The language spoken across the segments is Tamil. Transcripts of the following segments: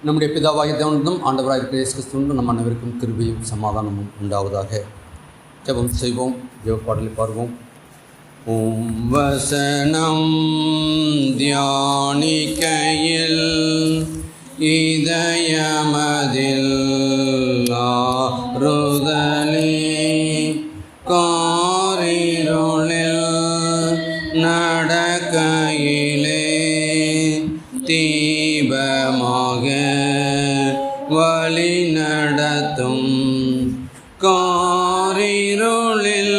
நம்முடைய பிதாவாகிய தேவனும் ஆண்டவராக இருக்கிற இயேசு கிறிஸ்துவின் நம் அனைவருக்கும் கிருபையும் சமாதானமும் உண்டாவதாக. ஜெபம் செய்வோம். ஜெப பாடலை பாடுவோம். வசனம் தியானிக்கையில் இதயமதில் ஆறுதலே காரிருளில் நடக்கையிலே தீபமாக வழி நடத்தும் காரிருளில்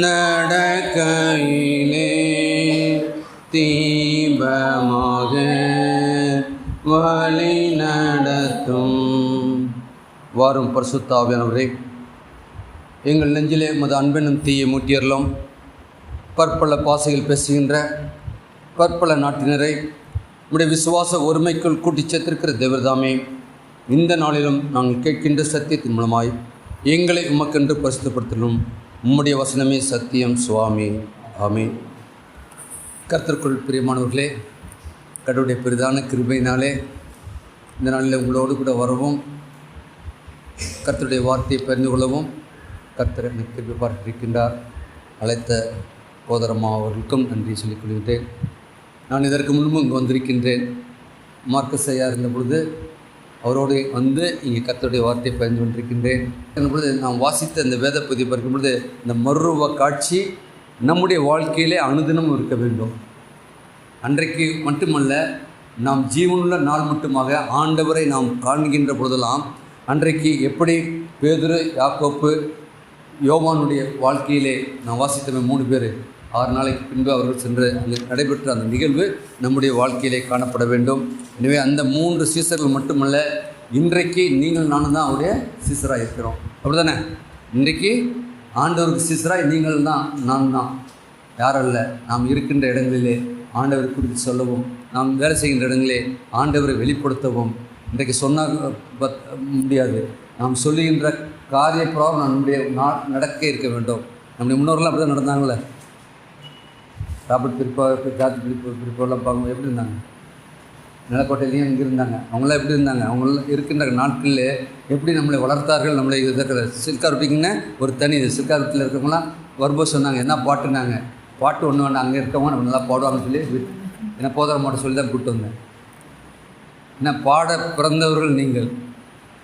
நடக்கையிலே தீபமாக வழி நடத்தும். வாரும் பரிசுத்த ஆவியானவரே, எங்கள் நெஞ்சிலே உமது அன்பெனும் தீயை மூட்டியறலும். பற்பல பாசைகள் பேசுகின்ற பற்பல நாட்டினரை உடைய விசுவாச ஒருமைக்குள் கூட்டிச் சேர்த்திருக்கிற தேவர்தாமே, இந்த நாளிலும் நாங்கள் கேட்கின்ற சத்தியத்தின் மூலமாய் எங்களை உமக்கென்று பரிசுத்தப்படுத்தலும். உம்முடைய வசனமே சத்தியம் சுவாமி. ஆமென். கர்த்தருக்குள் பிரியமானவர்களே, கடவுளுடைய பெரிதான கிருபையினாலே இந்த நாளில் உங்களோடு கூட வரவும் கர்த்தருடைய வார்த்தையை பகிர்ந்து கொள்ளவும் கர்த்தர் எனக்கு கிருபை பார்த்திருக்கின்றார். அழைத்த சகோதரம்மா அவர்களுக்கும் நன்றி சொல்லிக் கொள்கின்றேன். நான் இதற்கு முன்பு இங்கு வந்திருக்கின்றேன். மார்க்கஸ் ஐயா இருந்த பொழுது அவரோடு வந்து இங்கே கர்த்தருடைய வார்த்தையை பகிர்ந்து கொண்டிருக்கின்றேன். பொழுது நாம் வாசித்த இந்த வேத பகுதியை பார்க்கும் பொழுது இந்த மறுரூப காட்சி நம்முடைய வாழ்க்கையிலே அனுதினமும் இருக்க வேண்டும். அன்றைக்கு மட்டுமல்ல, நாம் ஜீவனுள்ள நாள் மட்டுமாக ஆண்டவரை நாம் காண்கின்ற பொழுதெல்லாம் அன்றைக்கு எப்படி பேதுரு, யாக்கோப்பு, யோவானுடைய வாழ்க்கையிலே நாம் வாசித்தவன் 3 பேர் 6 நாளைக்கு பின்பு அவர்கள் சென்று அங்கு நடைபெற்ற அந்த நிகழ்வு நம்முடைய வாழ்க்கையிலே காணப்பட வேண்டும். எனவே அந்த 3 சீசர்கள் மட்டுமல்ல, இன்றைக்கு நீங்கள் நானும் தான் அவருடைய சீசராக இருக்கிறோம். அப்படி தானே? இன்றைக்கு ஆண்டவருக்கு சீசராக நீங்கள் தான், நான் தான், யாரல்ல. நாம் இருக்கின்ற இடங்களிலே ஆண்டவரை குறித்து சொல்லவும், நாம் வேலை செய்கின்ற இடங்களே ஆண்டவரை வெளிப்படுத்தவும் இன்றைக்கு சொன்னால் முடியாது. நாம் சொல்லுகின்ற காரிய பிரகாரம் நம்முடைய நடக்க இருக்க வேண்டும். நம்முடைய முன்னோர்கள்லாம் அப்படி தான் நடந்தாங்களே. ராபர்ட் பிரிப்பா, ஜார்ஜ் பிரிப்போலாம் பார்க்க எப்படி இருந்தாங்க? நிலக்கோட்டையிலையும் இங்கே இருந்தாங்க. அவங்களாம் எப்படி இருந்தாங்க? அவங்களாம் இருக்கின்ற நாட்களில் எப்படி நம்மளை வளர்த்தார்கள், நம்மளை இருக்கிற சில்கார்பிங்கன்னு ஒரு தனி இது. சில்கார்பத்தில் இருக்கிறவங்களாம் வரும்போது சொன்னாங்க, என்ன பாட்டுனாங்க. பாட்டு ஒன்று வேண்டாம், அங்கே இருக்கவங்க நம்ம நல்லா பாடுவாங்கன்னு சொல்லி என்ன போதர மாட்ட சொல்லி தான் கூப்பிட்டு வந்தேன். என்ன பாட பிறந்தவர்கள் நீங்கள்,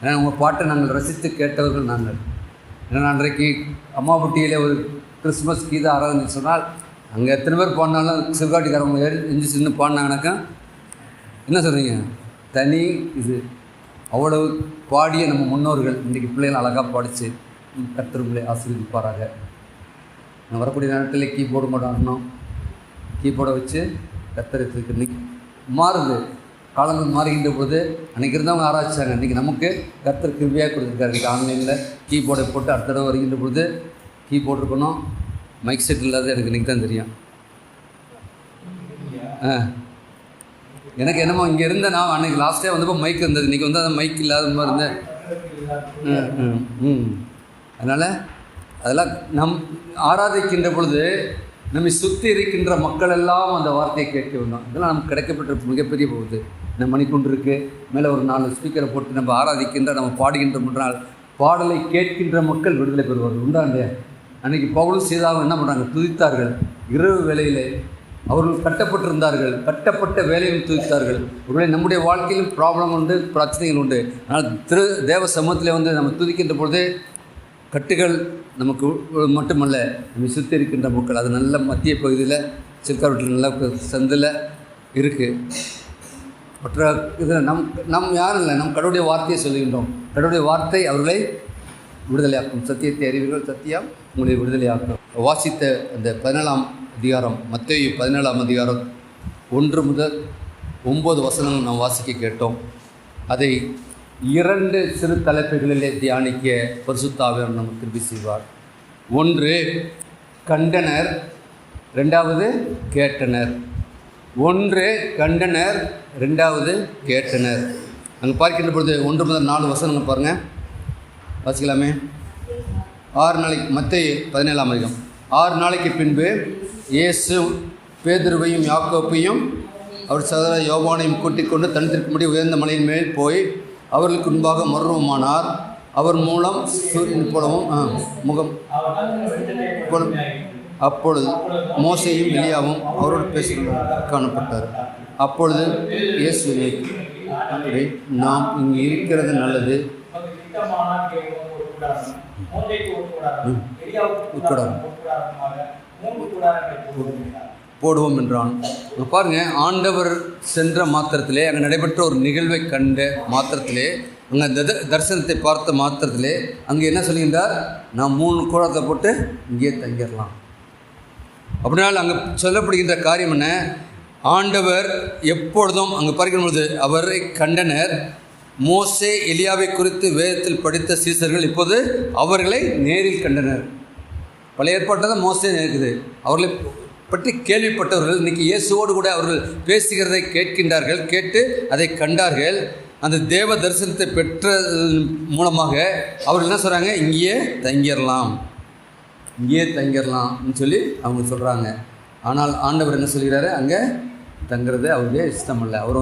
ஏன்னா உங்கள் பாட்டை நாங்கள் ரசித்து கேட்டவர்கள் நாங்கள். ஏன்னா அன்றைக்கு அம்மாபட்டியில் ஒரு கிறிஸ்மஸ் கீத ஆராதனை சொன்னால் அங்கே எத்தனை பேர் பாடினாலும் சிவகாட்டிக்காரவங்க எஞ்சி சின்ன பாடினாங்கனாக்கா என்ன சொல்கிறீங்க, தனி இது. அவ்வளவு பாடிய நம்ம முன்னோர்கள் இன்றைக்கி பிள்ளைகள் அழகாக பாடிச்சு கர்த்தர்களை ஆசீர்வதிப்பாராக. நான் வரக்கூடிய நேரத்தில் கீபோர்டு மட்டும் ஆடணும். கீபோர்டை வச்சு கர்த்தருக்கு இன்றைக்கி மாறுது, காலங்கள் மாறுகின்ற போது அன்றைக்கி இருந்தவங்க ஆராய்ச்சாங்க. இன்றைக்கி நமக்கு கர்த்தர் கிருபையாக கொடுத்துருக்காரு. இன்றைக்கி ஆன்லைனில் கீபோர்டை போட்டு அடுத்த தடவை வருகின்ற பொழுது கீபோர்டு இருக்கணும். மைக் செட் இல்லாத எனக்கு இன்றைக்கி தான் தெரியும். எனக்கு என்னமோ இங்கே இருந்த நான் அன்றைக்கி லாஸ்ட்டே வந்தப்போ மைக் இருந்தது, இன்றைக்கி வந்து அந்த மைக் இல்லாத மாதிரி இருந்தேன். அதனால் அதெல்லாம் நம் ஆராதிக்கின்ற பொழுது நம்மை சுற்றி இருக்கின்ற மக்கள் எல்லாம் அந்த வார்த்தையை கேட்க வேண்டும். இதெல்லாம் நமக்கு கிடைக்கப்பட்ட மிகப்பெரிய போகுது. இந்த மணிக்குண்டு இருக்குது, மேலே ஒரு 4 ஸ்பீக்கரை போட்டு நம்ம ஆராதிக்கின்ற, நம்ம பாடுகின்ற முன்னால் பாடலை கேட்கின்ற மக்கள் விடுதலை பெறுவார்கள். உண்டாண்டே அன்றைக்கி பவுலும் சீதாவும் என்ன பண்ணுறாங்க? துதித்தார்கள். இரவு வேளையிலே அவர்கள் கட்டப்பட்டிருந்தார்கள், கட்டப்பட்ட வேலையும் துதித்தார்கள். ஒருவேளை நம்முடைய வாழ்க்கையிலும் ப்ராப்ளம் உண்டு, பிரச்சனைகள் உண்டு. ஆனால் தேவ சமூகத்தில் வந்து நம்ம துதிக்கின்ற பொழுது கட்டுகள் நமக்கு மட்டுமல்ல, நம்ம சுற்றி இருக்கின்ற மக்கள். அது நல்ல மத்திய பகுதியில் சில்கார்பட்டில் நல்ல சந்தில் இருக்குது. மற்ற இதில் நம் யாரும் இல்லை, நம் கடவுளுடைய வார்த்தையை சொல்லுகின்றோம். கடவுளுடைய வார்த்தை அவர்களை விடுதலையாக்கும். சத்தியத்தை அறிவீர்கள், சத்தியம் உங்களை விடுதலையாக்கும். வாசித்த அந்த 14ஆம் அதிகாரம், மத்தேயு 14ஆம் அதிகாரம் 1 முதல் 9 வசனங்கள் நாம் வாசிக்க கேட்டோம். அதை 2 சிறு தலைப்புகளிலே தியானிக்க பரிசுத்த ஆவியானவர் நமக்கு கிருபை செய்வார். 1 கண்டனர், 2வது கேட்டனர். 1 கண்டனர், 2வது கேட்டனர். அங்கே பார்க்கின்ற பொழுது 1 முதல் 4 வசனங்கள் பாருங்கள், வாசிக்கலாமே. 6 நாளைக்கு, மத்தேயு 17ஆம் அதிகாரம். 6 நாளைக்கு பின்பு இயேசு பேதுருவையும் யாக்கோப்பையும் அவர் சகோதரர் யோவானையும் கூட்டிக் கொண்டு தனித்திருக்கும்படி உயர்ந்த மலையின் மேல் போய் அவர்களுக்கு முன்பாக மர்வமானார். அவர் மூலம் சூரியன் போலவும் முகம் அப்பொழுது மோசேயும் எலியாவும் அவரோடு பேசுகிறார் காணப்பட்டார். அப்பொழுது இயேசுவை நாம் இங்கு இருக்கிறது நல்லது, போடுவோம் என்றான். பாருங்க, ஆண்டவர் சென்ற மாத்திரத்திலே, அங்கே நடைபெற்ற ஒரு நிகழ்வை கண்ட மாத்திரத்திலே, அங்கே தரிசனத்தை பார்த்த மாத்திரத்திலே அங்கே என்ன சொல்லுகின்றார்? நான் 3 கூடாரத்தை போட்டு இங்கே தங்கிடலாம். அப்படினால் அங்கே சொல்லப்படுகின்ற காரியம் என்ன? ஆண்டவர் எப்பொழுதும் அங்கே பார்க்கும்பொழுது அவரை கண்டனர். மோசே எலியாவை குறித்து வேதத்தில் படித்த சீசர்கள் இப்போது அவர்களை நேரில் கண்டனர். பழைய ஏற்பாட்டில் தான் மோசே இருக்குது. அவர்களை பற்றி கேள்விப்பட்டவர்கள் இன்றைக்கி இயேசுவோடு கூட அவர்கள் பேசுகிறதை கேட்கின்றார்கள். கேட்டு அதை கண்டார்கள். அந்த தேவ தரிசனத்தை பெற்ற மூலமாக அவர்கள் என்ன சொல்கிறாங்க? இங்கேயே தங்கிடலாம்னு சொல்லி அவங்க சொல்கிறாங்க. ஆனால் ஆண்டவர் என்ன சொல்கிறாரு? அங்கே தங்கிறது அவருடைய இஷ்டம் இல்லை. அவர்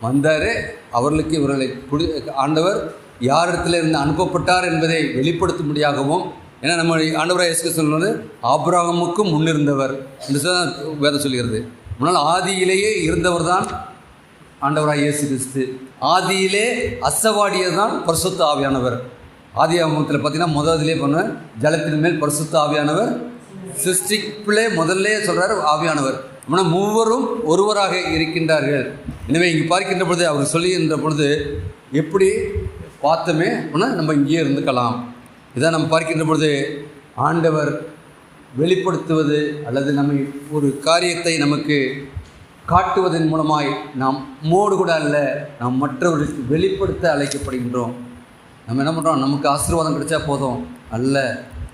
வந்தார். அவர்களுக்கு இவர்களை ஆண்டவர் யாரிடத்தில் இருந்து அனுப்பப்பட்டார் என்பதை வெளிப்படுத்தும்படியாகவும், ஏன்னா நம்ம ஆண்டவராக இயேசு சொல்வது ஆபிரகாமுக்கும் முன்னிருந்தவர் என்று தான் வேதம் சொல்கிறது. முன்னால் ஆதியிலேயே இருந்தவர் தான் ஆண்டவராக இயேசு கிறிஸ்து. ஆதியிலே அசவாடியது தான் பரிசுத்த ஆவியானவர். ஆதி ஆகமத்தில் பார்த்தீங்கன்னா முதலிலே பண்ண ஜலத்தின் மேல் பரிசுத்த ஆவியானவர் சிருஷ்டிப்பிலே முதல்ல சொல்கிறார் ஆவியானவர். ஆனால் மூவரும் ஒருவராக இருக்கின்றார்கள். எனவே இங்கே பார்க்கின்ற பொழுது அவர் சொல்லுகின்ற பொழுது எப்படி பார்த்தோமே அப்படின்னா நம்ம இங்கேயே இருந்துக்கலாம். இதான் நம்ம பார்க்கின்ற பொழுது ஆண்டவர் வெளிப்படுத்துவது அல்லது நம்ம ஒரு காரியத்தை நமக்கு காட்டுவதன் மூலமாய் நாம் மோடு கூட அல்ல, நாம் மற்றவர்களுக்கு வெளிப்படுத்த அழைக்கப்படுகின்றோம். நம்ம என்ன பண்ணுறோம்? நமக்கு ஆசீர்வாதம் கிடைச்சா போதும் அல்ல,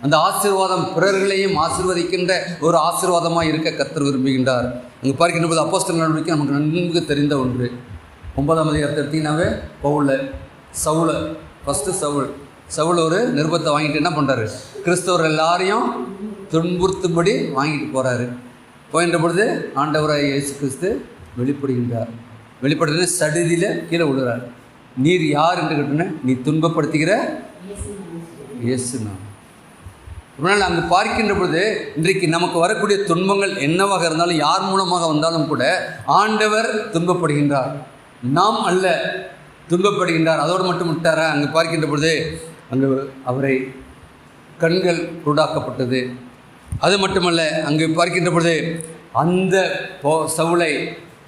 அந்த ஆசீர்வாதம் பிறர்களையும் ஆசீர்வதிக்கின்ற ஒரு ஆசீர்வாதமாக இருக்க கர்த்தர் விரும்புகின்றார். அங்கே பார்க்கின்ற போது அப்போஸ்தலர் நடவடிக்கை நமக்கு நன்கு தெரிந்த ஒன்று. 9ஆம் அதிகாரத்தை எடுத்தீங்கன்னாவே சவுல் ஒரு நிருபத்தை வாங்கிட்டு என்ன பண்ணுறாரு? கிறிஸ்தவர் எல்லாரையும் துன்புறுத்தும்படி வாங்கிட்டு போகிறாரு. போகின்ற பொழுது ஆண்டவராக இயேசு கிறிஸ்து வெளிப்படுகின்ற சடுதியில் கீழே விழுகிறார். நீர் யார் என்று கேட்டோன்னே, நீ துன்பப்படுத்துகிற இயேசுனா. அதனால் அங்கே பார்க்கின்ற பொழுது இன்றைக்கு நமக்கு வரக்கூடிய துன்பங்கள் என்னவாக இருந்தாலும், யார் மூலமாக வந்தாலும் கூட ஆண்டவர் துன்பப்படுகின்றார், நாம் அல்ல துன்பப்படுகின்றார். அதோடு மட்டும் விட்டாரா? அங்கே பார்க்கின்ற பொழுது அங்கே அவரை கண்கள் குருடாக்கப்பட்டது. அது மட்டுமல்ல, அங்கே பார்க்கின்ற பொழுது அந்த சவுலை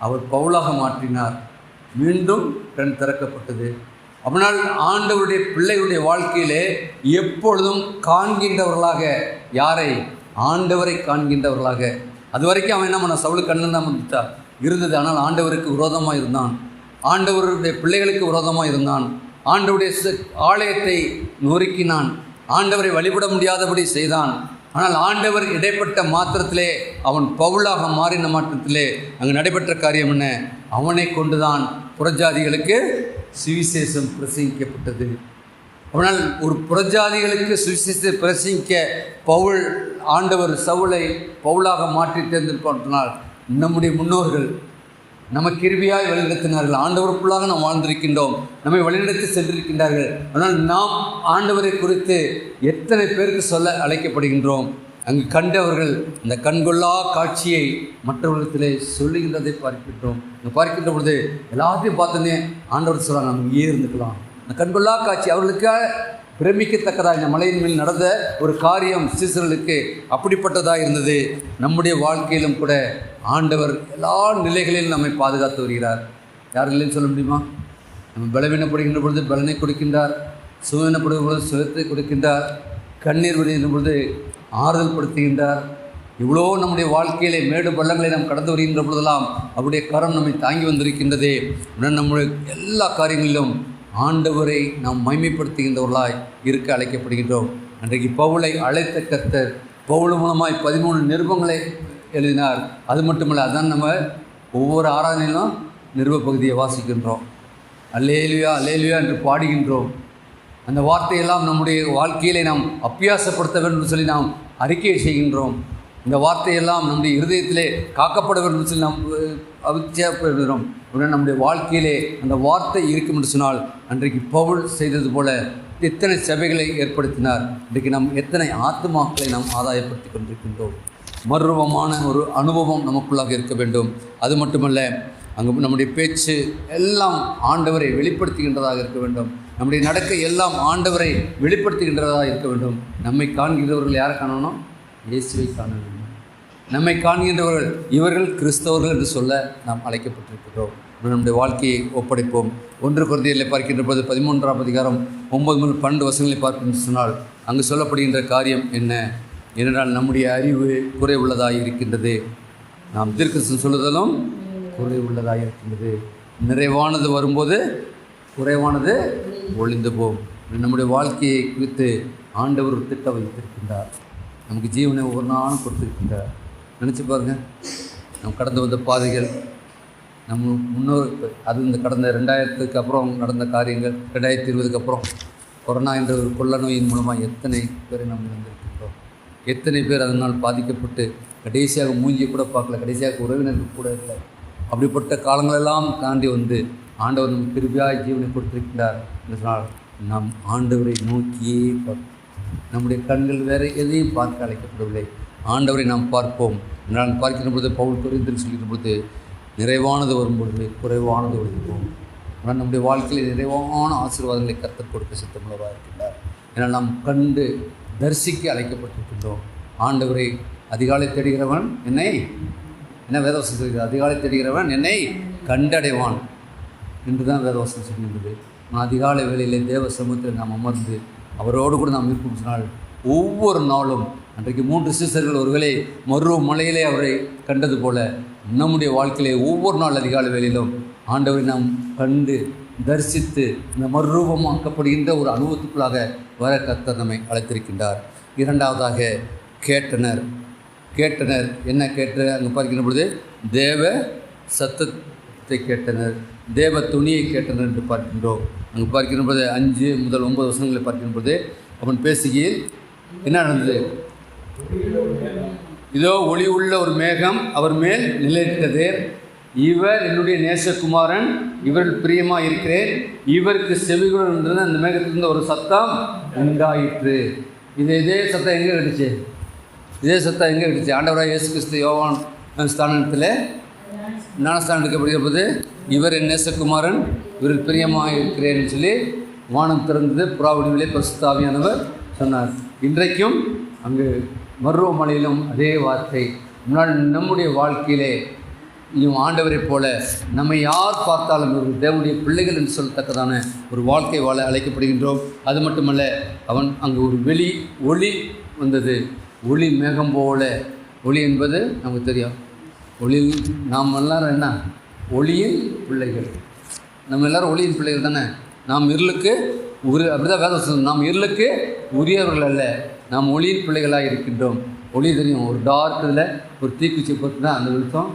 அவர் பவுலாக மாற்றினார். மீண்டும் கண் திறக்கப்பட்டது. அப்படினால் ஆண்டவருடைய பிள்ளைகளுடைய வாழ்க்கையிலே எப்பொழுதும் காண்கின்றவர்களாக, யாரை? ஆண்டவரை காண்கின்றவர்களாக. அது வரைக்கும் அவன் என்ன பண்ண? சவுலுக்கு கண்ணு தான் இருந்தது. ஆனால் ஆண்டவருக்கு விரோதமாக இருந்தான், ஆண்டவருடைய பிள்ளைகளுக்கு விரோதமாக இருந்தான், ஆண்டவருடைய ஆலயத்தை நொறுக்கினான், ஆண்டவரை வழிபட முடியாதபடி செய்தான். ஆனால் ஆண்டவர் இடைப்பட்ட மாத்திரத்திலே, அவன் பவுலாக மாறின மாத்திரத்திலே அங்கு நடைபெற்ற காரியம் என்ன? அவனை கொண்டுதான் புறஜாதிகளுக்கு சுவிசேஷம் பிரசங்கிக்கப்பட்டது. அவனால் ஒரு புறஜாதிகளுக்கு சுவிசேஷத்தை பிரசங்கிக்க ஆண்டவர் சவுலை பவுலாக மாற்றி தேர்ந்தெடுப்பால் நம்முடைய முன்னோர்கள் நமக்கு கிருபையாய் வழிநடத்தினார்கள். ஆண்டவருக்குள்ளாக நாம் வாழ்ந்திருக்கின்றோம், நம்மை வழிநடத்தி சென்றிருக்கின்றார்கள். ஆனால் நாம் ஆண்டவரை குறித்து எத்தனை பேருக்கு சொல்ல அழைக்கப்படுகின்றோம்? அங்கு கண்டவர்கள் அந்த கண்கொள்ளா காட்சியை மற்றவர்களிடத்திலே சொல்லுகின்றதை பார்க்கின்றோம். அங்கே பார்க்கின்ற பொழுது எல்லாத்தையும் பார்த்தோன்னே ஆண்டவர் சொல்கிறாங்க, நம்ம இங்கே இருந்துக்கலாம். அந்த கண்கொள்ளா காட்சி அவர்களுக்காக பிரமிக்கத்தக்கதாக இந்த மலையின் மேல் நடந்த ஒரு காரியம் சீசர்களுக்கு அப்படிப்பட்டதாக இருந்தது. நம்முடைய வாழ்க்கையிலும் கூட ஆண்டவர் எல்லா நிலைகளிலும் நம்மை பாதுகாத்து வருகிறார். யார் இல்லைன்னு சொல்ல முடியுமா? நம்ம பலவீனப்படுகின்ற பொழுது பலனை கொடுக்கின்றார், சுகவீனப்படுகிற பொழுது சுகத்தை கொடுக்கின்றார், கண்ணீர் விடுகின்ற பொழுது ஆறுதல் படுத்துகின்றார். இவ்வளோ நம்முடைய வாழ்க்கையிலே மேடு பள்ளங்களை நாம் கடந்து வருகின்ற பொழுதெல்லாம் அவருடைய கரம் நம்மை தாங்கி வந்திருக்கின்றதே. உடன் நம்முடைய எல்லா காரியங்களிலும் ஆண்டவரை நாம் மைமைப்படுத்துகின்றவர்களாய் இருக்க அழைக்கப்படுகின்றோம். அன்றைக்கு பவுலை அழைத்த கர்த்தர் பவுல் மூலமாய் 13 நிருபங்களை எழுதினார். அது மட்டுமல்ல, அதான் நம்ம ஒவ்வொரு ஆராதனையிலும் நிருப பகுதியை வாசிக்கின்றோம். அல்லேலுயா அல்லேலுயா என்று பாடுகின்றோம். அந்த வார்த்தையெல்லாம் நம்முடைய வாழ்க்கையிலே நாம் அபியாசப்படுத்த வேண்டும் என்று சொல்லி நாம் அறிக்கை செய்கின்றோம். இந்த வார்த்தையெல்லாம் நம்முடைய இருதயத்திலே காக்கப்பட வேண்டும் என்று சொல்லி நாம் அவசியப்படுகிறோம். உடனே நம்முடைய வாழ்க்கையிலே அந்த வார்த்தை இருக்கும் என்று சொன்னால், அன்றைக்கு பவுல் செய்தது போல எத்தனை சபைகளை ஏற்படுத்தினார். இன்றைக்கு நாம் எத்தனை ஆத்துமாக்களை நாம் ஆதாயப்படுத்தி கொண்டிருக்கின்றோம். மறுரூபமான ஒரு அனுபவம் நமக்குள்ளாக இருக்க வேண்டும். அது மட்டுமல்ல, அங்கு நம்முடைய பேச்சு எல்லாம் ஆண்டவரை வெளிப்படுத்துகின்றதாக இருக்க வேண்டும். நம்முடைய நடக்கை எல்லாம் ஆண்டவரை வெளிப்படுத்துகின்றதாக இருக்க வேண்டும். நம்மை காண்கிறவர்கள் யாரை காணணும்? இயேசுவை காண வேண்டும். நம்மை காண்கின்றவர்கள் இவர்கள் கிறிஸ்தவர்கள் என்று சொல்ல நாம் அழைக்கப்பட்டிருக்கிறோம். நம்முடைய வாழ்க்கையை ஒப்படைப்போம். 1 கொரிந்தியரில் பார்க்கின்ற போது 13ஆம் அதிகாரம் 9 முதல் 12 வசனங்களை பார்க்கணும்னு சொன்னால், அங்கு சொல்லப்படுகின்ற காரியம் என்ன என்றால், நம்முடைய அறிவு குறை உள்ளதாக இருக்கின்றது. நாம் தீர்க்கதரிசனம் சொல்லுதலும் குறை உள்ளதாக இருக்கின்றது. நிறைவானது வரும்போது குறைவானது ஒளிந்து போகும். நம்முடைய வாழ்க்கையை குறித்து ஆண்டவர் ஒரு திட்டம் வைத்திருக்கின்றார். நமக்கு ஜீவனை ஒவ்வொரு நாளும் கொடுத்துருக்கின்றார். நினச்சி பாருங்கள், நம்ம கடந்து வந்த பாதைகள், நம்ம முன்னோர், அது இந்த கடந்த 2000க்கு அப்புறம் நடந்த காரியங்கள், 2020க்கு அப்புறம் கொரோனா என்ற ஒரு கொள்ள நோயின் மூலமாக எத்தனை பேரை நம்ம இழந்திருக்கின்றோம். எத்தனை பேர் அதனால் பாதிக்கப்பட்டு கடைசியாக மூஞ்சியை கூட பார்க்கல, கடைசியாக உறவினர்கள் கூட இல்லை. அப்படிப்பட்ட காலங்களெல்லாம் தாண்டி வந்து ஆண்டவர் நமக்கு கிருபையாய் ஜீவனை கொடுத்திருக்கிறார் என்று சொன்னால், நாம் ஆண்டவரை நோக்கியே பார்ப்போம். நம்முடைய கண்கள் வேறு எதையும் பார்க்க அழைக்கப்படவில்லை. ஆண்டவரை நாம் பார்ப்போம். நான் பார்க்கின்ற பொழுது பவுல் கொரிந்தியருக்கு சொல்கின்ற பொழுது, நிறைவானது வரும்பொழுது குறைவானது ஒழிப்போம். ஆனால் நம்முடைய வாழ்க்கையில் நிறைவான ஆசீர்வாதங்களை கர்த்தர் கொடுக்க சித்தமுள்ளவராக இருக்கின்றார். ஏன்னால் நாம் கண்டு தரிசிக்க அழைக்கப்பட்டிருக்கின்றோம். ஆண்டவரை அதிகாலை தேடுகிறவன் என்ன வேதவசனம் சொல்கிறது? அதிகாலை தேடுகிறவன் என்னை கண்டடைவான் என்று தான் வேதவசனம் சொல்கின்றது. நான் அதிகாலை வேளையிலே தேவ சமூகத்தில் நாம் அமர்ந்து அவரோடு கூட நாம் இருக்கும் சொன்னால், ஒவ்வொரு நாளும் அன்றைக்கு 3 சீசர்கள் ஒருவேளை மருவ மலையிலே அவரை கண்டது போல, நம்முடைய வாழ்க்கையிலே ஒவ்வொரு நாள் அதிகாலை வேளையிலும் ஆண்டவரை நாம் கண்டு தரிசித்து இந்த மறுரூபமாக்கப்படுகின்ற ஒரு அனுபவத்துக்குள்ளாக வர கர்த்தர் நம்மை அழைத்திருக்கின்றார். இரண்டாவதாக கேட்டனர். என்ன கேட்ட அங்கே பார்க்கின்ற பொழுது தேவ சத்தத்தை கேட்டனர், தேவ துணியை கேட்டனர் என்று பார்க்கின்றோம். அங்கே பார்க்கின்ற பொழுது 5 முதல் 9 வசனங்களை பார்க்கின்ற பொழுது, அவன் பேசுகையில் என்ன நடந்தது? இதோ ஒளி உள்ள ஒரு மேகம் அவர் மேல் நிலைத்தது. இவர் என்னுடைய நேசகுமாரன், இவர்கள் பிரியமாக இருக்கிறேன், இவருக்கு செவிகள் இருந்தது. அந்த மேகத்திலிருந்து ஒரு சத்தம் உண்டாயிற்று. இதே சத்தம் எங்கே கிடைச்சு? ஆண்டவராக இயேசு கிறிஸ்து யோவான் ஸ்தானத்தில் ஞானஸ்தானம் எடுக்கப்படுகிற போது, இவர் என் நேசகுமாரன், இவர்கள் பிரியமாக இருக்கிறேன்னு சொல்லி வானம் திறந்தது. புறாவடிவிலே பரிசுத்த ஆவியானவர் சொன்னார். இன்றைக்கும் அங்கு மருவமலையிலும் அதே வார்த்தை. முன்னால் நம்முடைய வாழ்க்கையிலே ஆண்டவரை போல நம்மை யார் பார்த்தாலும் ஒரு தேவனுடைய பிள்ளைகள் என்று சொல்லத்தக்கதான ஒரு வாழ்க்கை வாழ அழைக்கப்படுகின்றோம். அது மட்டுமல்ல, அவன் அங்கு ஒரு ஒளி வந்தது. ஒளி மேகம் போல. ஒளி என்பது நமக்கு தெரியும். ஒளி, நாம் எல்லாரும் என்ன? ஒளியின் பிள்ளைகள். நம்ம எல்லாரும் ஒளியின் பிள்ளைகள் தானே. நாம் இருளுக்கு அப்படிதான் வேதம் சொல்லுவோம், நாம் இருளுக்கு உரியவர்கள் அல்ல, நாம் ஒளியின் பிள்ளைகளாக இருக்கின்றோம். ஒளி தெரியும், ஒரு டார்க்கில் ஒரு தீக்குச்சி போட்டு தான் அந்த வெளிச்சம்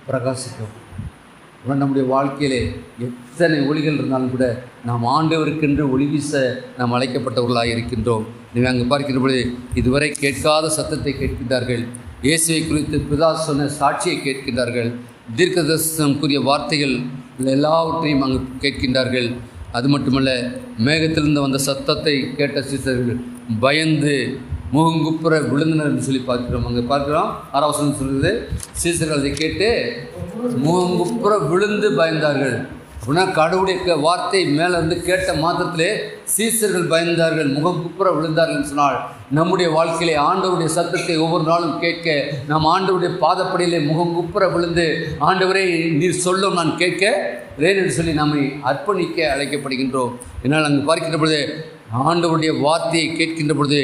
பிரகாசிக்கும். நம்முடைய வாழ்க்கையிலே எத்தனை ஒளிகள் இருந்தாலும் கூட நாம் ஆண்டவருக்கென்று ஒளி வீச நாம் அழைக்கப்பட்டவர்களாக இருக்கின்றோம். நீங்கள் அங்கே பார்க்கின்ற பொழுது இதுவரை கேட்காத சத்தத்தை கேட்கின்றார்கள். இயேசுவை குறித்து பிதா சொன்ன சாட்சியை கேட்கின்றார்கள். தீர்க்கதரிசனம் கூறிய வார்த்தைகள் எல்லாவற்றையும் அங்கு கேட்கின்றார்கள். அது மட்டுமல்ல, மேகத்திலிருந்து வந்த சத்தத்தை கேட்ட சீசர்கள் பயந்து முகங்குப்புற விழுந்தனர் என்று சொல்லி பார்க்கிறோம். அங்கே பார்க்கிறோம் 6ஆம் வசனம் சொல்கிறது, சீசர்கள் அதை கேட்டு முகங்குப்புற விழுந்து பயந்தார்கள். அப்படின்னா கடவுளுடைய வார்த்தை மேலே இருந்து கேட்ட மாத்திரத்திலே சீசர்கள் பயந்தார்கள், முகங்குப்புற விழுந்தார்கள் சொன்னால், நம்முடைய வாழ்க்கையிலே ஆண்டவருடைய சத்தத்தை ஒவ்வொரு நாளும் கேட்க நாம் ஆண்டவருடைய பாதப்படியிலே முகங்குப்புற விழுந்து, ஆண்டவரே நீர் சொல்லும் நான் கேட்க என்று சொல்லி நம்மை அர்ப்பணிக்க அழைக்கப்படுகின்றோம். என்னால் அங்கு பார்க்கின்ற பொழுது ஆண்டவருடைய வார்த்தையை கேட்கின்ற பொழுது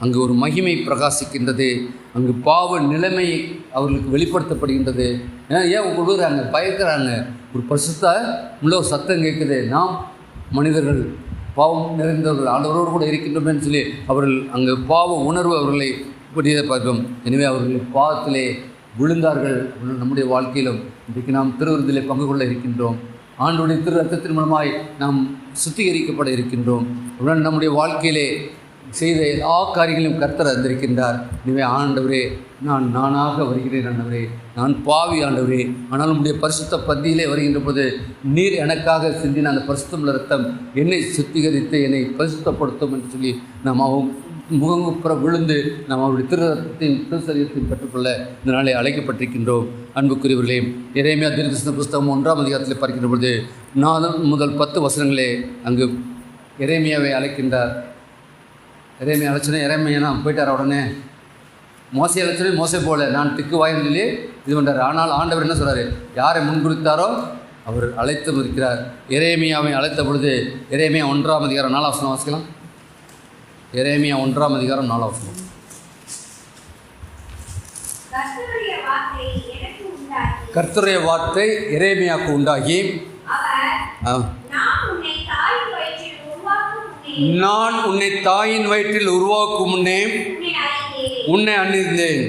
அங்கு ஒரு மகிமை பிரகாசிக்கின்றது. அங்கு பாவ நிலைமை அவர்களுக்கு வெளிப்படுத்தப்படுகின்றது. ஏன் கொடுக்குறாங்க, பயக்கிறாங்க. ஒரு பரிசுத்த உள்ள ஒரு சத்தம் கேட்குது. நாம் மனிதர்கள் பாவம் நிறைந்தவர்கள் ஆண்டவரோடு கூட இருக்கின்றோம்னு சொல்லி அவர்கள் அங்கு பாவ உணர்வு அவர்களை புதியதை பார்க்கிறோம். எனவே அவர்கள் பாவத்திலே விழுந்தார்கள். நம்முடைய வாழ்க்கையிலும் இன்றைக்கு நாம் திருவிருந்திலே பங்கு கொள்ள இருக்கின்றோம். ஆண்டவருடைய திரு ரத்தத்தின் மூலமாய் நாம் சுத்திகரிக்கப்பட இருக்கின்றோம். உடன் நம்முடைய வாழ்க்கையிலே செய்த எல்லா காரியங்களையும் கர்த்தர் அறிந்திருக்கின்றார். எனவே ஆண்டவரே, நானாக வருகிறேன் ஆண்டவரே, நான் பாவி ஆண்டவரே, ஆனால் உம்முடைய பரிசுத்த பந்தியிலே வருகின்ற போது நீர் எனக்காக சிந்தின அந்த பரிசுத்தமுள்ள ரத்தம் என்னை சுத்திகரித்து என்னை பரிசுத்தப்படுத்தும் என்று சொல்லி நாம் முகங்குப்புற விழுந்து நாம் அவருடைய திருரத்தையும் திருசரீரத்தையும் பெற்றுக்கொள்ள இந்த நாளை அழைக்கப்பட்டிருக்கின்றோம். அன்புக்குரியவர்களே, எரேமியா தீர்க்கதரிசன புஸ்தகம் 1ஆம் அதிகாரத்தில் பார்க்கின்ற பொழுது 4 முதல் 10 வசனங்களே அங்கு எரேமியாவை அழைக்கின்றார். எரேமியா அழைச்சனே, எரேமியா போயிட்டார். உடனே மோசை அழைச்சனே, மோசை போல நான் திக்கு வாயின்னு சொல்லி இது பண்ணுறார். ஆனால் ஆண்டவர் என்ன சொல்கிறார்? யாரை முன்குறித்தாரோ அவர் அழைத்து இருக்கிறார். எரேமியாவை அழைத்த பொழுது எரேமியா 1ஆம் அதிகாரம் 4ஆம் வசனம் வாசிக்கலாம். எரேமியா 1ஆம் அதிகாரம் 4ஆம் வசனம். கர்த்தருடைய வார்த்தை எரேமியாவுக்கு உண்டாகி, நான் உன்னை தாயின் வயிற்றில் உருவாக்கும் முன்னே உன்னை அறிந்தேன்.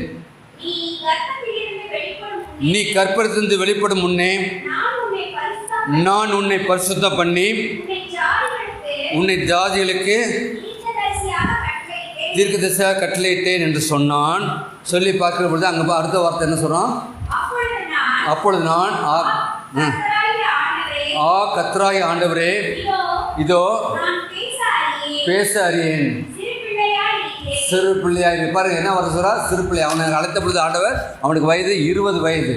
நீ கர்ப்பத்திலிருந்து வெளிப்படும் முன்னே நான் உன்னை பரிசுத்தம் பண்ணி உன்னை ஜாதிகளுக்கு தீர்க்கதரிசியாக கட்டளையிட்டேன் என்று சொன்னான். சொல்லி பார்க்கிற பொழுது அங்கே அடுத்த வார்த்தை என்ன சொன்னான்? அப்பொழுது நான் கர்த்தராகிய ஆண்டவரே, இதோ பேச அறியேன், சிறு பிள்ளையாக பாருங்க. என்ன வர சொல்றா? சிறு பிள்ளை. அவனை அழைத்த பொழுது ஆண்டவர், அவனுக்கு வயது 20 வயது.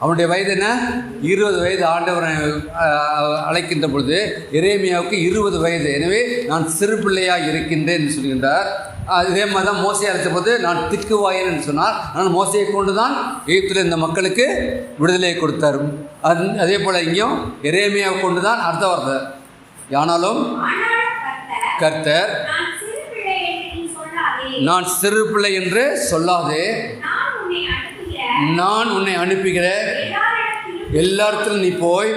அவனுடைய வயது என்ன? 20 வயது. ஆண்டவரை அழைக்கின்ற பொழுது எரேமியாவுக்கு 20 வயது. எனவே நான் சிறு பிள்ளையாக இருக்கின்றேன் என்று சொல்கின்றார். அதே மாதிரி தான் மோசையை அழைத்த போது நான் திக்குவாயன் என்று சொன்னார். ஆனால் மோசையை கொண்டு தான் எகிப்தில் இந்த மக்களுக்கு விடுதலையை கொடுத்தார். அதே போல் இங்கேயும் எரேமியாவை கொண்டு தான் அடுத்த வார்த்தை. ஆனாலும் கர்த்தர் நான் சிறு பிள்ளை என்று சொல்லாதே, நான் உன்னை அனுப்புகிற எல்லாத்திலும் நீ போய்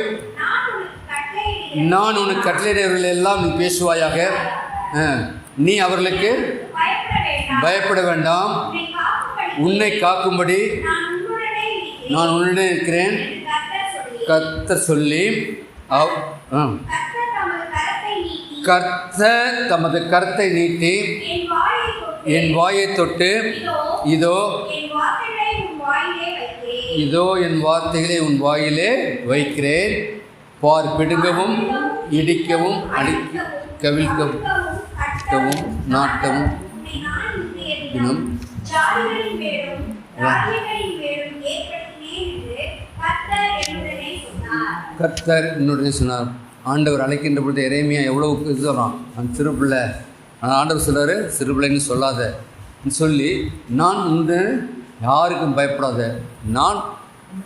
நான் உனக்கு கட்டளையிடுவர்கள் எல்லாம் நீ பேசுவாயாக. நீ அவர்களுக்கு பயப்பட வேண்டாம், உன்னை காக்கும்படி நான் உன்னுடனே இருக்கிறேன் கர்த்தர் சொல்லி, கர்த்தர் தமது கரத்தை நீட்டி என் வாயை தொட்டு, இதோ என் வார்த்தைகளை உன் வாயிலே வைக்கிறேன். பார், பிடுங்கவும் இடிக்கவும் கவிழ்க்கவும் நாட்டவும் தினம் கர்த்தர் என்னுடைய சொன்னார். ஆண்டவர் அழைக்கின்ற பொழுது எரேமியா எவ்வளவு இது சொல்கிறான்? நான் சிறு பிள்ளை. ஆண்டவர் சொல்கிறார், சிறு பிள்ளைன்னு சொல்லாத சொல்லி, நான் உண்டு யாருக்கும் பயப்படாத, நான்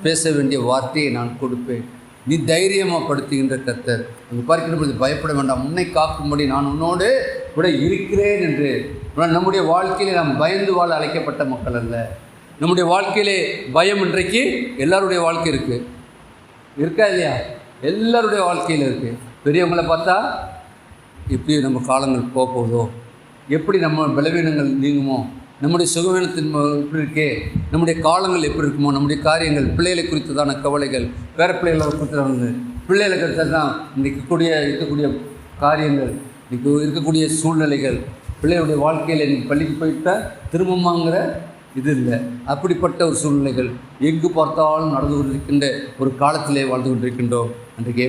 பேச வேண்டிய வார்த்தையை நான் கொடுப்பேன், நீ தைரியமாக படுத்துகின்ற கர்த்தர். அங்கே பார்க்கின்ற பொழுது பயப்பட வேண்டாம், உன்னை காக்கும்படி நான் உன்னோடு கூட இருக்கிறேன் என்று. நம்முடைய வாழ்க்கையிலே நாம் பயந்து வாழ அழைக்கப்பட்ட மக்கள் அல்ல. நம்முடைய வாழ்க்கையிலே பயம் இன்றைக்கு எல்லாருடைய வாழ்க்கை இருக்கா இல்லையா? எல்லாருடைய வாழ்க்கையில் இருக்குது. பெரியவங்களை பார்த்தா எப்படி நம்ம காலங்கள் போகுதோ, எப்படி நம்ம பலவீனங்கள் நீங்குமோ, நம்முடைய சுகவீனத்தின் எப்படி இருக்கே, நம்முடைய காலங்கள் எப்படி இருக்குமோ, நம்முடைய காரியங்கள், பிள்ளைகளை குறித்ததான கவலைகள், பேர பிள்ளைகளை குறித்ததான பிள்ளைகளை குறித்து தான் இன்றைக்கு இருக்கக்கூடிய காரியங்கள், இன்றைக்கு இருக்கக்கூடிய சூழ்நிலைகள், பிள்ளைகளுடைய வாழ்க்கையில் இன்றைக்கி பள்ளிக்கு போயிட்டால் திரும்பமாங்கிற இது இல்லை. அப்படிப்பட்ட ஒரு சூழ்நிலைகள் எங்கு பார்த்தாலும் நடந்து கொண்டிருக்கின்ற ஒரு காலத்திலே வாழ்ந்து கொண்டிருக்கின்றோம். அன்றைக்கு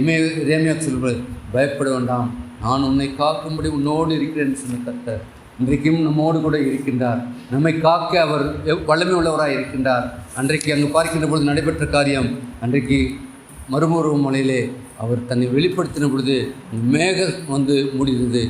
எரேமியா சொல்வது, பயப்பட வேண்டாம், நான் உன்னை காக்கும்படி உன்னோடு இருக்கிறேன் சொன்ன கர்த்தர் இன்றைக்கும் நம்மோடு கூட இருக்கின்றார். நம்மை காக்க அவர் வல்லமை உள்ளவராக இருக்கின்றார். அன்றைக்கு அங்கு பார்க்கின்ற பொழுது நடைபெற்ற காரியம், அன்றைக்கு மறுமருவ மலையிலே அவர் தன்னை வெளிப்படுத்தின பொழுது மேகம் வந்து முடிந்தது.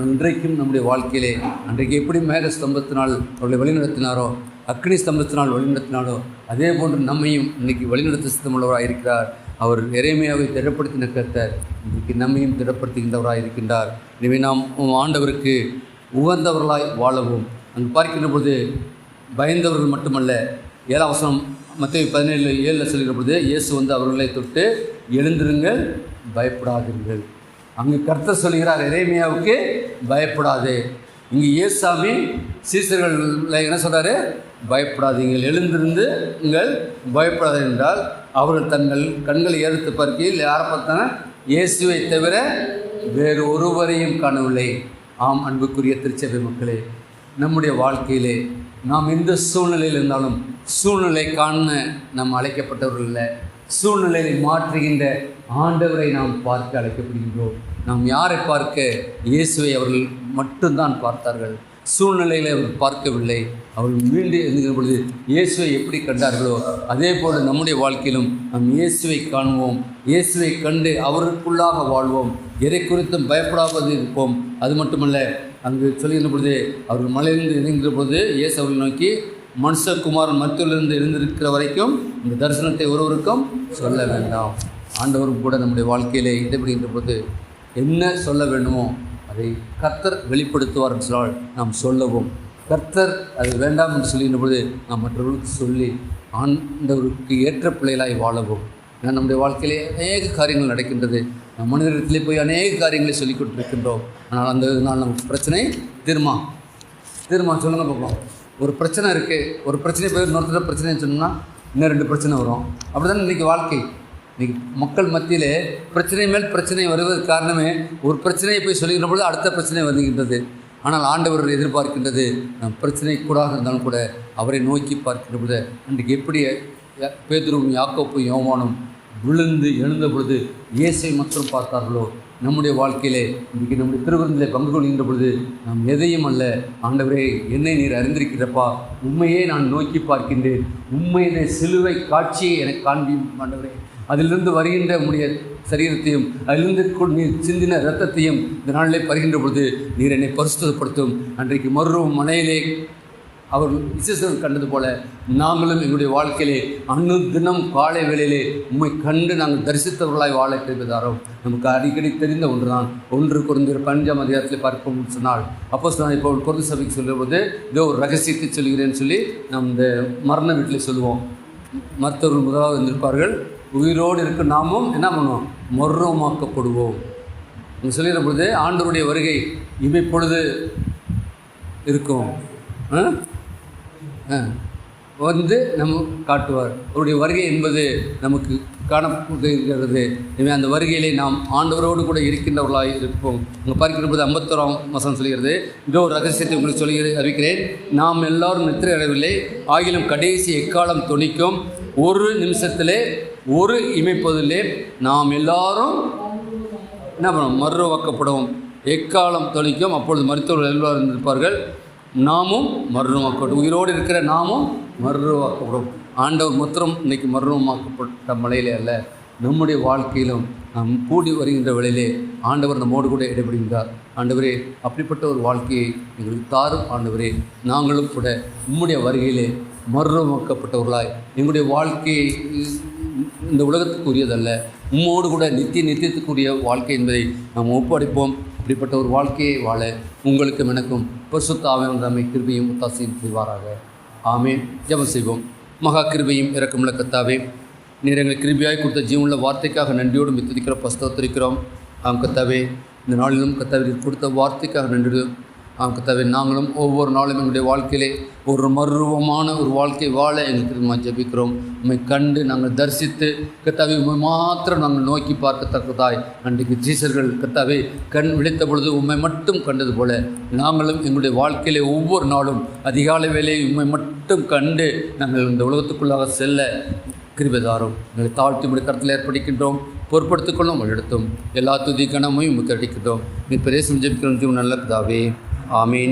இன்றைக்கும் நம்முடைய வாழ்க்கையிலே அன்றைக்கு எப்படி மேக ஸ்தம்பத்தினால் அவர்களை வழிநடத்தினாரோ, அக்னி ஸ்தம்பத்தினால் வழிநடத்தினாரோ, அதே போன்று நம்மையும் இன்றைக்கி வழிநடத்த சித்தமுள்ளவராக இருக்கிறார். அவர் எரேமியாவை திடப்படுத்தின கர்த்தர் இன்றைக்கு நம்மையும் திடப்படுத்துகின்றவராக இருக்கின்றார். எனவே நாம் ஆண்டவருக்கு உகந்தவர்களாய் வாழவும். அங்கு பார்க்கின்ற பொழுது பயந்தவர்கள் மட்டுமல்ல, 7ஆம் வசனம் மத்தேயு 17:7 சொல்கிற பொழுது இயேசு வந்து அவர்களை தொட்டு, எழுந்திருங்கள், பயப்படாதீர்கள். அங்கு கர்த்தர் சொல்கிறார் எரேமியாவுக்கு, பயப்படாதே. இங்கே இயேசுசாமி சீசர்களை என்ன சொல்கிறாரு? பயப்படாதீங்கள், எழுந்திருந்து நீங்கள் பயப்படாது என்றால், அவர்கள் தங்கள் கண்களை ஏறுத்து பார்க்கையில் யாரை பார்த்தாங்க? இயேசுவை தவிர வேறு ஒருவரையும் காணவில்லை. ஆம், அன்புக்குரிய திருச்சபை மக்களே, நம்முடைய வாழ்க்கையிலே நாம் எந்த சூழ்நிலையில் இருந்தாலும் சூழ்நிலை காண நாம் அழைக்கப்பட்டவர்கள் இல்லை. சூழ்நிலையை மாற்றுகின்ற ஆண்டவரை நாம் பார்க்க அழைக்கப்படுகின்றோம். நாம் யாரை பார்க்க? இயேசுவை அவர்கள் மட்டும்தான் பார்த்தார்கள். சூழ்நிலைகளை அவர்கள் பார்க்கவில்லை. அவர்கள் மீண்டும் எழுதுகிற பொழுது இயேசுவை எப்படி கண்டார்களோ அதே போல் நம்முடைய வாழ்க்கையிலும் நாம் இயேசுவை காணுவோம். இயேசுவை கண்டு அவருக்குள்ளாக வாழ்வோம். எதை குறித்தும் பயப்படாமல் இருப்போம். அது மட்டுமல்ல, அங்கு சொல்லுகின்ற பொழுது அவர்கள் மலையிலிருந்து இறங்குகிற பொழுது இயேசு அவர்கள் நோக்கி, மனுஷகுமாரன் மருத்துவத்திலிருந்து எழுந்திருக்கிற வரைக்கும் இந்த தரிசனத்தை ஒருவருக்கும் சொல்ல வேண்டாம். ஆண்டவரும் கூட நம்முடைய வாழ்க்கையிலே இடைபடுகின்ற போது என்ன சொல்ல வேண்டுமோ அதை கர்த்தர் வெளிப்படுத்துவார் என்று சொன்னால் நாம் சொல்லவும், கர்த்தர் அது வேண்டாம் என்று சொல்லுகின்ற பொழுது நாம் மற்றவர்களுக்கு சொல்லி ஆண்டவருக்கு ஏற்ற பிள்ளைகளாய் வாழவும். நம்முடைய வாழ்க்கையிலே அநேக காரியங்கள் நடக்கின்றது. நம் மனிதர்களிடத்திலே போய் அநேக காரியங்களை சொல்லிக் கொண்டிருக்கின்றோம். ஆனால் அந்த நாள் நமக்கு பிரச்சனை தீர்மா சொல்லுங்கள் பார்ப்போம். ஒரு பிரச்சனை இருக்குது, ஒரு பிரச்சனை போய் இன்னொருத்தர் பிரச்சனைன்னு சொன்னோம்னா இன்னும் 2 பிரச்சனை வரும். அப்படி தான் இன்றைக்கி வாழ்க்கை. இன்றைக்கி மக்கள் மத்தியிலே பிரச்சனை மேல் பிரச்சனை வருவதற்கு காரணமே ஒரு பிரச்சனையை போய் சொல்லுகின்ற பொழுது அடுத்த பிரச்சனை வருகின்றது. ஆனால் ஆண்டவர் எதிர்பார்க்கின்றது நம் பிரச்சனை கூடாக இருந்தாலும் கூட அவரை நோக்கி பார்க்கின்ற பொழுது, அன்றைக்கு எப்படி பேதுருவும் யாக்கோப்பும் யோவானும் விழுந்து எழுந்த பொழுது இயேசுவை மட்டும் பார்த்தார்களோ, நம்முடைய வாழ்க்கையிலே இன்றைக்கு நம்முடைய திருவிருந்திலே பங்கு கொள்கின்ற பொழுது நாம் எதையும் அல்ல, ஆண்டவரே என்னை நீர் அறிந்திருக்கிறப்பா, உண்மையே நான் நோக்கி பார்க்கின்றேன், உண்மையிலே சிலுவை காட்சியை எனக்கு காண்பியும் ஆண்டவரே, அதிலிருந்து வருகின்ற உடைய சரீரத்தையும் அதிலிருந்து நீர் சிந்தின இரத்தத்தையும் இந்த நாளிலே பருகின்ற பொழுது நீர் என்னை பரிசுத்தப்படுத்தும். அன்றைக்கு மறுரூபம் மனையிலே அவர் விசேஷம் கண்டது போல நாங்களும் எங்களுடைய வாழ்க்கையிலே தினம் காலை வேளையிலே உண்மை கண்டு நாங்கள் தரிசித்தவர்களாய் வாழ கிடைப்பதாரோ நமக்கு அடிக்கடி தெரிந்த ஒன்று தான். 1 கொரிந்தியர் 5ஆம் அதிகாரத்தில் பார்ப்போம் சொன்னால், அப்போஸ்தலனாகிய பவுல் கொரிந்து சபைக்கு சொல்லும்போது இதோ ஒரு ரகசியத்தை சொல்கிறேன்னு சொல்லி நாம் இந்த மரண வீட்டில் சொல்லுவோம். மருத்துவர்கள் முதலாவது இருந்திருப்பார்கள். உயிரோடு இருக்க நாமும் என்ன பண்ணுவோம்? மறுரூபமாக்கப்படுவோம். நீங்கள் சொல்லிடுற பொழுது ஆண்டவருடைய வருகை இமைப்பொழுது இருக்கும் வந்து நம்ம காட்டுவார். அவருடைய வருகை என்பது நமக்கு காணப்படுகிறது. எனவே அந்த வருகையிலே நாம் ஆண்டவரோடு கூட இருக்கின்றவர்களாக இருப்போம். அங்கே பார்க்கிற போது 51ஆம் வசனம் சொல்கிறது, இதோ ஒரு ரகசியத்தை உங்களுக்கு சொல்லி அறிவிக்கிறேன், நாம் எல்லாரும் நித்திரை அடையவில்லை, ஆகிலும் கடைசி எக்காலம் தொனிக்கும், ஒரு நிமிஷத்திலே ஒரு இமைப்பதிலே நாம் எல்லாரும் என்ன பண்ணுவோம்? மறுரூபமாக்கப்படும். எக்காலம் தொனிக்கும், அப்பொழுது மருத்துவர்கள் எல்லாரும் இருப்பார்கள், நாமும் மறுரூபமாக்கப்படும். உயிரோடு இருக்கிற நாமும் மறுரூபமாக்கப்படும். ஆண்டவர் மாத்திரம் இன்றைக்கி மறுரூபமாக்கப்பட்ட மலையிலே அல்ல, நம்முடைய வாழ்க்கையிலும் நாம் கூடி வருகின்ற வேளையிலே ஆண்டவர் நம்மோடு கூட இடைபடுகின்றார். ஆண்டவரே, அப்படிப்பட்ட ஒரு வாழ்க்கையை எங்களுக்கு தாரும் ஆண்டவரே. நாங்களும் கூட உம்முடைய வருகையிலே மறுரூபமாக்கப்பட்டவர்களாய் எங்களுடைய வாழ்க்கையை இந்த உலகத்துக்கு உரியதல்ல, உம்மோடு கூட நித்தியத்துக்குரிய வாழ்க்கை என்பதை நாம் ஒப்படைப்போம். அப்படிப்பட்ட ஒரு வாழ்க்கையை வாழ உங்களுக்கும் எனக்கும் பரிசுத்த ஆவியானவர் நம்மை கிருபையும் ஒத்தாசையும் செய்வாராக. ஆமென். ஜெபம் செய்வோம். மகா கிருபையும் இரக்கமுள்ள கர்த்தாவே, நீர் எங்களை கிருபையாய் கொடுத்த ஜீவனுள்ள வார்த்தைக்காக நன்றியோடு மித்திருக்கிறோம், பஸ்தோத்திருக்கிறோம். கர்த்தாவே, இந்த நாளிலும் கர்த்தாவே கொடுத்த வார்த்தைக்காக நன்றி. கர்த்தாவே, நாங்களும் ஒவ்வொரு நாளும் எங்களுடைய வாழ்க்கையிலே ஒரு மறுரூபமான ஒரு வாழ்க்கை வாழ எங்களுக்கு ஜெபிக்கிறோம். உண்மை கண்டு நாங்கள் தரிசித்து கர்த்தாவே உண்மை மாத்திரம் நாங்கள் நோக்கி பார்க்கத்தக்கதாய் அன்றைக்கு ஜீசர்கள் கர்த்தாவே கண் விழித்த பொழுது உண்மை மட்டும் கண்டது போல நாங்களும் எங்களுடைய வாழ்க்கையிலே ஒவ்வொரு நாளும் அதிகாலை வேலையை உண்மை மட்டும் கண்டு நாங்கள் இந்த உலகத்துக்குள்ளாக செல்ல கிருபைதாரும் எங்களை தாழ்த்தி முடி கருத்தில் ஏற்படுகின்றோம். பொறுப்படுத்திக்கொள்ளும் வழிநடத்தும். எல்லா துதி கணமையும் முத்தடிக்கின்றோம். நீ பிரேசம் ஜெபிக்கிறோம் நல்ல பிதாவே. ஆமீன்.